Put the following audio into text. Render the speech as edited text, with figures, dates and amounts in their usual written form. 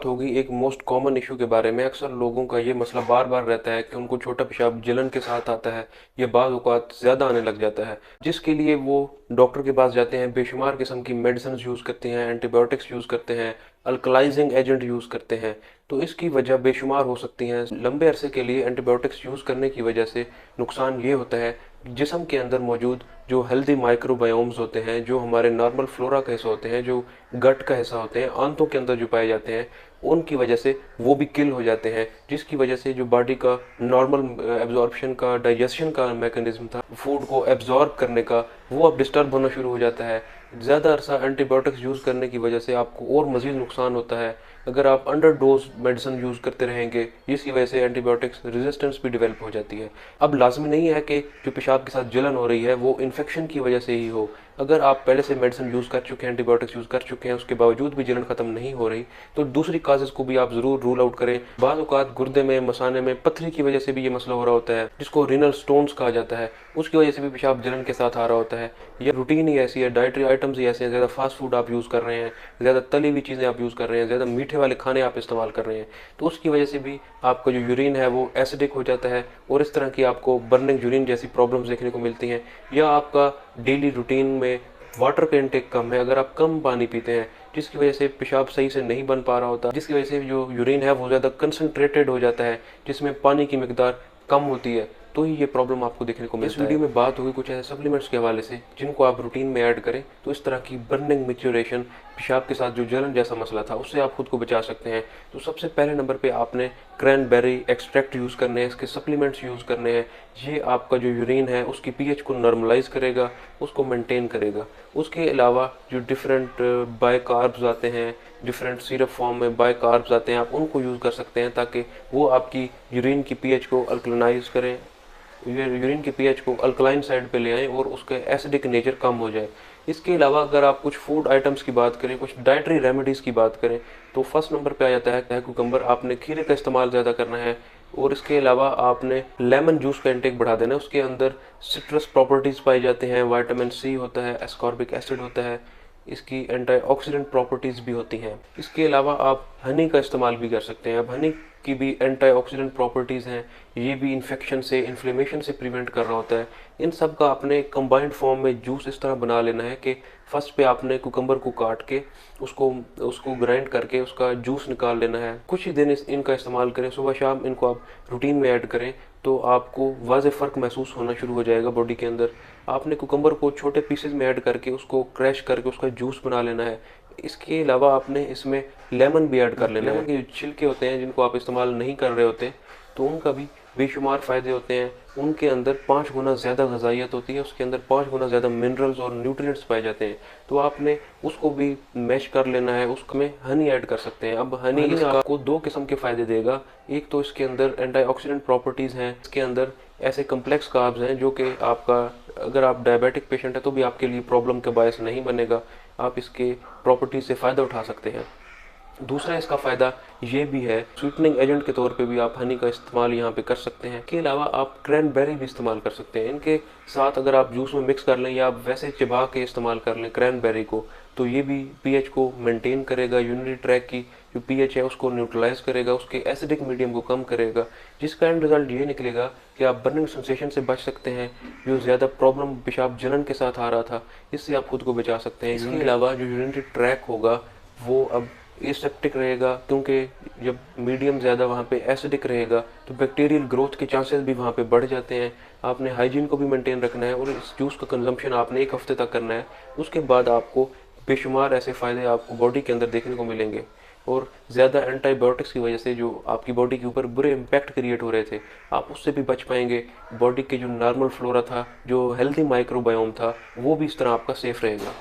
बात होगी एक मोस्ट कॉमन इशू के बारे में। अक्सर लोगों का ये मसला बार बार रहता है कि उनको छोटा पेशाब जलन के साथ आता है या बाज़ औक़ात ज़्यादा आने लग जाता है, जिसके लिए वो डॉक्टर के पास जाते हैं, बेशुमार किस्म की मेडिसिन यूज़ करते हैं, एंटीबायोटिक्स यूज़ करते हैं, अल्कलाइजिंग एजेंट यूज़ करते हैं। तो इसकी वजह बेशुमार हो सकती हैं। लंबे अरसे के लिए एंटीबायोटिक्स यूज़ करने की वजह से नुकसान ये होता है, जिस्म के अंदर मौजूद जो हेल्दी माइक्रोबायोम्स होते हैं, जो हमारे नॉर्मल फ्लोरा का हिस्सा होते हैं, जो गट का हिस्सा होते हैं, आंतों के अंदर जो पाए जाते हैं, उनकी वजह से वो भी किल हो जाते हैं, जिसकी वजह से जो बॉडी का नॉर्मल एब्जॉर्प्शन का, डाइजेशन का मैकेनिज्म था, फूड को एब्जॉर्ब करने का, वो अब डिस्टर्ब होना शुरू हो जाता है। ज़्यादा अरसा एंटीबायोटिक्स यूज़ करने की वजह से आपको और मज़ीद नुकसान होता है। अगर आप अंडर डोज मेडिसिन यूज़ करते रहेंगे, जिसकी वजह से एंटीबायोटिक्स रेजिस्टेंस भी डेवलप हो जाती है। अब लाजमी नहीं है कि जो पेशाब के साथ जलन हो रही है वो इन्फेक्शन की वजह से ही हो। अगर आप पहले से मेडिसिन यूज़ कर चुके हैं, एंटीबायोटिक्स यूज़ कर चुके हैं, उसके बावजूद भी जलन ख़त्म नहीं हो रही, तो दूसरी काजेज़ को भी आप ज़रूर रूल आउट करें। बाज़ औक़ात गुर्दे में, मसाने में पत्थरी की वजह से भी ये मसला हो रहा होता है, जिसको रीनल स्टोन्स कहा जाता है। उसकी वजह से भी पेशाब जलन के साथ आ रहा होता है। या रूटीन ही ऐसी है, डाइटरी आइटम्स ही ऐसे हैं, ज़्यादा फास्ट फूड आप यूज़ कर रहे हैं, ज़्यादा तली हुई चीज़ें आप यूज़ कर रहे हैं, ज़्यादा मीठे वाले खाने आप इस्तेमाल कर रहे हैं, तो उसकी वजह से भी आपका जो यूरिन है वो एसिडिक हो जाता है और इस तरह की आपको बर्निंग यूरिन जैसी प्रॉब्लम्स देखने को मिलती हैं। या आपका डेली रूटीन में वाटर का इंटेक कम है, अगर आप कम पानी पीते हैं, जिसकी वजह से पेशाब सही से नहीं बन पा रहा होता, जिसकी वजह से जो यूरिन है वो ज़्यादा कंसनट्रेटेड हो जाता है, जिसमें पानी की मिकदार कम होती है, तो ही ये प्रॉब्लम आपको देखने को मिलता है। इस वीडियो में बात होगी कुछ ऐसे सप्लीमेंट्स के हवाले से जिनको आप रूटीन में ऐड करें तो इस तरह की बर्निंग, मैच्योरेशन, पेशाब के साथ जो जलन जैसा मसला था उससे आप खुद को बचा सकते हैं। तो सबसे पहले नंबर पे आपने क्रैनबेरी एक्सट्रैक्ट यूज़ करने हैं, इसके सप्लीमेंट्स यूज़ करने हैं। ये आपका जो यूरिन है उसकी पीएच को नॉर्मलाइज करेगा, उसको मेंटेन करेगा। उसके अलावा जो डिफरेंट बायकार्ब्स आते हैं, डिफरेंट सिरप फॉर्म में बायकार्ब्स आते हैं, आप उनको यूज़ कर सकते हैं ताकि वो आपकी यूरिन की पीएच को अल्कलाइज करें, यूरिन के पीएच को अल्कलाइन साइड पे ले आएँ और उसके एसिडिक नेचर कम हो जाए। इसके अलावा अगर आप कुछ फूड आइटम्स की बात करें, कुछ डाइटरी रेमेडीज़ की बात करें, तो फर्स्ट नंबर पे आ जाता है कुकम्बर। आपने खीरे का इस्तेमाल ज़्यादा करना है और इसके अलावा आपने लेमन जूस का इंटेक बढ़ा देना है। उसके अंदर सिट्रस प्रॉपर्टीज़ पाए जाते हैं, विटामिन सी होता है, एस्कॉर्बिक एसिड होता है, इसकी एंटीऑक्सीडेंट प्रॉपर्टीज़ भी होती हैं। इसके अलावा आप हनी का इस्तेमाल भी कर सकते हैं। अब हनी की भी एंटीऑक्सीडेंट प्रॉपर्टीज़ हैं, ये भी इन्फेक्शन से, इन्फ्लेमेशन से प्रिवेंट कर रहा होता है। इन सब का आपने कंबाइंड फॉर्म में जूस इस तरह बना लेना है कि फर्स्ट पे आपने कुकम्बर को काट के उसको उसको ग्राइंड करके उसका जूस निकाल लेना है। कुछ ही दिन इनका इस्तेमाल करें, सुबह शाम इनको आप रूटीन में ऐड करें तो आपको वाज़े फ़र्क महसूस होना शुरू हो जाएगा बॉडी के अंदर। आपने कुकम्बर को छोटे पीसेज में ऐड करके उसको क्रैश करके उसका जूस बना लेना है। इसके अलावा आपने इसमें लेमन भी ऐड कर लेना है। लेमन के छिलके होते हैं जिनको आप इस्तेमाल नहीं कर रहे होते, तो उनका भी बेशुमार फ़ायदे होते हैं। उनके अंदर 5 गुना ज़्यादा ग़िज़ाइयत होती है, उसके अंदर 5 गुना ज़्यादा मिनरल्स और न्यूट्रिएंट्स पाए जाते हैं। तो आपने उसको भी मैश कर लेना है, उसमें हनी ऐड कर सकते हैं। अब हनी आपको 2 किस्म के फ़ायदे देगा। एक तो इसके अंदर एंटीऑक्सीडेंट प्रॉपर्टीज़ हैं, इसके अंदर ऐसे कम्प्लेक्स कार्ब्स हैं जो कि आपका, अगर आप डायबिटिक पेशेंट है तो भी आपके लिए प्रॉब्लम का बायस नहीं बनेगा। आप इसके प्रॉपर्टीज़ से फ़ायदा उठा सकते हैं। दूसरा इसका फ़ायदा ये भी है, स्वीटनिंग एजेंट के तौर पे भी आप हनी का इस्तेमाल यहाँ पे कर सकते हैं। इसके अलावा आप क्रैनबेरी भी इस्तेमाल कर सकते हैं। इनके साथ अगर आप जूस में मिक्स कर लें या आप वैसे चबा के इस्तेमाल कर लें क्रैनबेरी को, तो ये भी पीएच को मेंटेन करेगा, यूरिनरी ट्रैक की जो पीएच है उसको न्यूट्रलाइज करेगा, उसके एसिडिक मीडियम को कम करेगा, जिसका एंड रिजल्ट ये निकलेगा कि आप बर्निंग सेंसेशन से बच सकते हैं। जो ज़्यादा प्रॉब्लम पेशाब जलन के साथ आ रहा था, इससे आप खुद को बचा सकते हैं। इसके अलावा जो यूरिनरी ट्रैक होगा वो अब एसेप्टिक रहेगा, क्योंकि जब मीडियम ज़्यादा वहाँ पे एसिडिक रहेगा तो बैक्टीरियल ग्रोथ के चांसेस भी वहाँ पे बढ़ जाते हैं। आपने हाइजीन को भी मेंटेन रखना है और इस जूस का कंजम्पशन आपने 1 हफ्ते तक करना है। उसके बाद आपको बेशुमार ऐसे फ़ायदे आपको बॉडी के अंदर देखने को मिलेंगे और ज़्यादा एंटीबायोटिक्स की वजह से जो आपकी बॉडी के ऊपर बुरे इम्पैक्ट क्रिएट हो रहे थे, आप उससे भी बच पाएंगे। बॉडी के जो नॉर्मल फ्लोरा था, जो हेल्दी माइक्रोबायोम था, वो भी इस तरह आपका सेफ रहेगा।